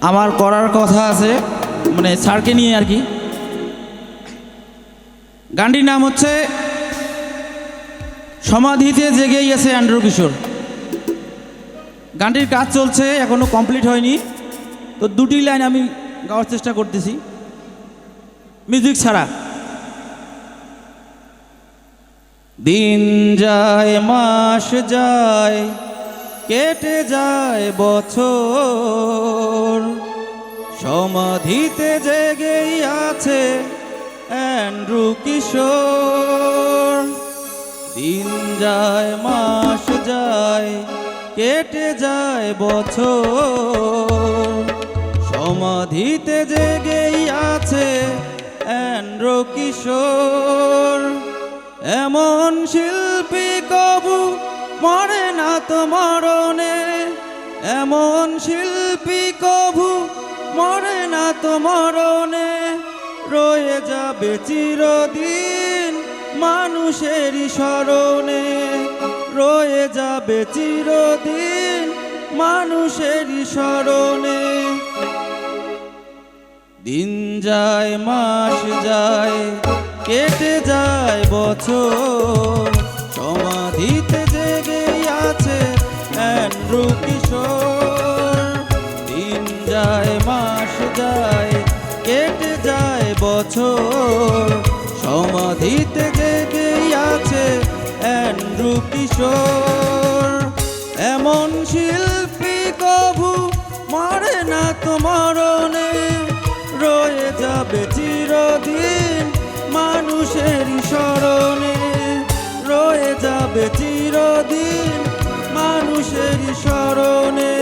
আমার করার কথা আছে, মানে স্যারকে নিয়ে আর কি। গানটির নাম হচ্ছে সমাধিতে জেগেই আছে অ্যান্ড্রু কিশোর। গানটির কাজ চলছে, এখনো কমপ্লিট হয়নি, তো দুটি লাইন আমি গাওয়ার চেষ্টা করতেছি মিউজিক ছাড়া। দিন যায় মাস যায় কেটে যায় বছর, সমাধিতে জেগেই আছে অ্যান্ড্রু কিশোর। দিন যায় মাস যায় কেটে যায় বছর, সমাধিতে জেগেই আছে অ্যান্ড্রু কিশোর। এমন শিল্পী কবু মরে না তো মরণে, এমন শিল্পী কবু মরে না তো মরণে, রয়ে যাবে চিরদিন মানুষেরই স্মরণে, রয়ে যাবে চিরদিন মানুষেরই স্মরণে। দিন যায় মাস যায় কেটে যায় বছর, সমাধিতে জেগেই আছে অ্যান্ড্রু কিশোর। দিন যায় মাস যায় কেটে যায় বছর, সমাধিতে জেগেই আছে অ্যান্ড্রু কিশোর। এমন শিল্পী কবু মরে না তো মরণে, রয়ে যাবে চিরদিন মানুষেরই স্মরণে, রয়ে যাবে চিরদিন মানুষেরই স্মরণে।